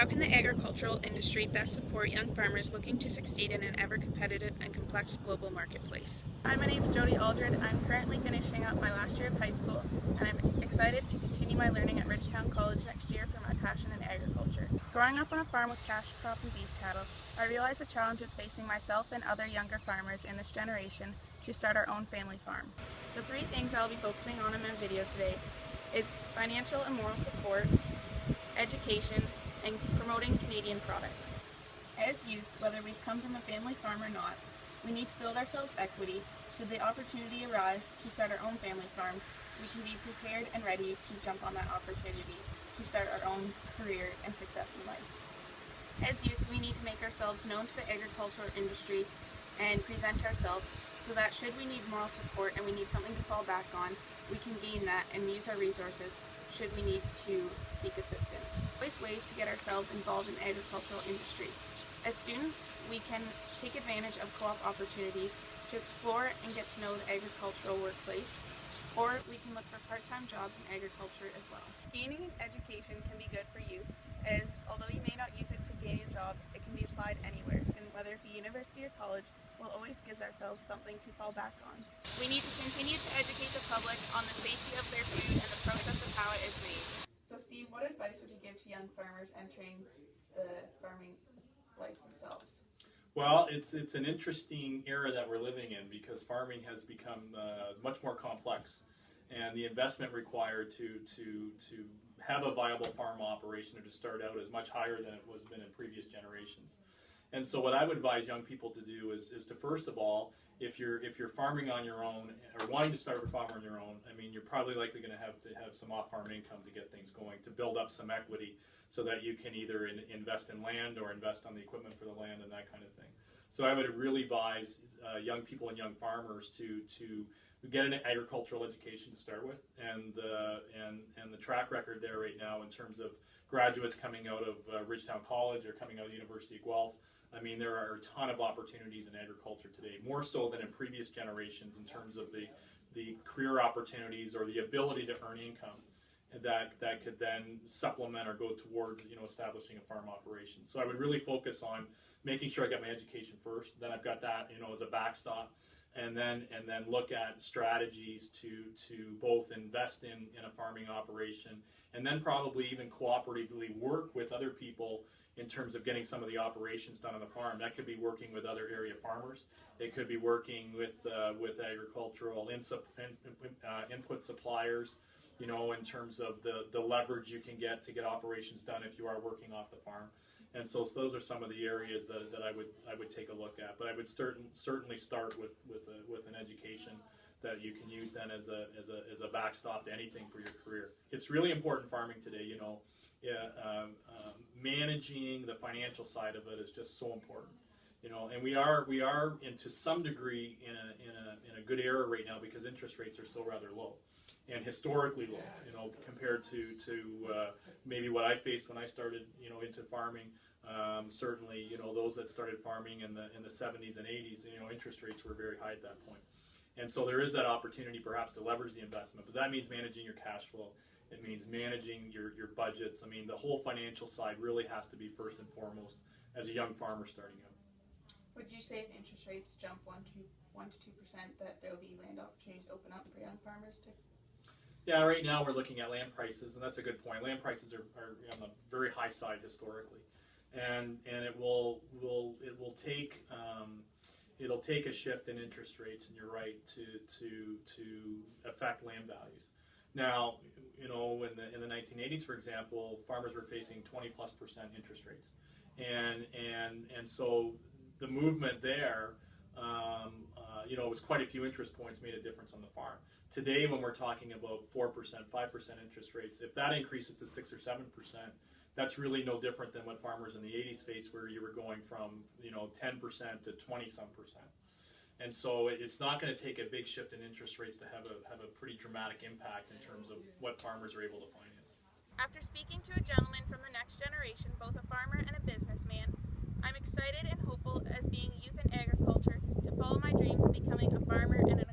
How can the agricultural industry best support young farmers looking to succeed in an ever-competitive and complex global marketplace? Hi, my name is Jodi Aldred. I'm currently finishing up my last year of high school, and I'm excited to continue my learning at Ridgetown College next year for my passion in agriculture. Growing up on a farm with cash crop and beef cattle, I realized the challenges facing myself and other younger farmers in this generation to start our own family farm. The three things I'll be focusing on in my video today is financial and moral support, education, and promoting Canadian products. As youth, whether we've come from a family farm or not, we need to build ourselves equity. Should the opportunity arise to start our own family farm, we can be prepared and ready to jump on that opportunity to start our own career and success in life. As youth, we need to make ourselves known to the agricultural industry and present ourselves so that should we need moral support and we need something to fall back on, we can gain that and use our resources should we need to seek assistance. There's ways to get ourselves involved in the agricultural industry. As students, we can take advantage of co-op opportunities to explore and get to know the agricultural workplace, or we can look for part-time jobs in agriculture as well. Gaining an education can be good for youth, as although you may not use it to gain a job, it can be applied anywhere, and whether it be university or college, we'll always give ourselves something to fall back on. We need to continue to educate the public on the safety of their food and the process of how it is made. So Steve, what advice would you give to young farmers entering the farming life themselves? Well, it's an interesting era that we're living in because farming has become much more complex, and the investment required to have a viable farm operation or to start out is much higher than it was been in previous generations. And so what I would advise young people to do is to first of all, if you're farming on your own or wanting to start a farm on your own, I mean, you're probably likely going to have some off-farm income to get things going, to build up some equity so that you can either invest in land or invest on the equipment for the land and that kind of thing. So I would really advise young people and young farmers to get an agricultural education to start with, and the track record there right now in terms of graduates coming out of Ridgetown College or coming out of the University of Guelph. I mean, there are a ton of opportunities in agriculture today, more so than in previous generations in terms of the career opportunities or the ability to earn income that could then supplement or go towards establishing a farm operation. So I would really focus on making sure I get my education first. Then I've got that as a backstop, and then look at strategies to both invest in a farming operation, and then probably even cooperatively work with other people in terms of getting some of the operations done on the farm. That could be working with other area farmers. It could be working with agricultural input suppliers, in terms of the leverage you can get to get operations done if you are working off the farm. And so those are some of the areas that I would take a look at. But I would certainly start with an education that you can use then as a backstop to anything for your career. It's really important farming today. Managing the financial side of it is just so important. And we are to some degree in a good era right now because interest rates are still rather low, and historically low, compared to maybe what I faced when I started, into farming. Certainly, those that started farming in the 70s and 80s, interest rates were very high at that point. And so there is that opportunity perhaps to leverage the investment, but that means managing your cash flow. It means managing your budgets. I mean, the whole financial side really has to be first and foremost as a young farmer starting out. Would you say if interest rates jump 1 to 2%, that there will be land opportunities open up for young farmers to? Yeah, right now we're looking at land prices, and that's a good point. Land prices are on the very high side historically, and it will take it'll take a shift in interest rates, and you're right, to affect land values. Now, in the 1980s, for example, farmers were facing 20+% interest rates, and so the movement there, was quite a few interest points made a difference on the farm. Today, when we're talking about 4%, 5% interest rates, if that increases to 6 or 7%, that's really no different than what farmers in the 80s faced, where you were going from 10% to 20-some percent. And so it's not going to take a big shift in interest rates to have a pretty dramatic impact in terms of what farmers are able to finance. After speaking to a gentleman from the next generation, both a farmer and a businessman, I'm excited and hopeful as being youth in agriculture to follow my dreams of becoming a farmer and an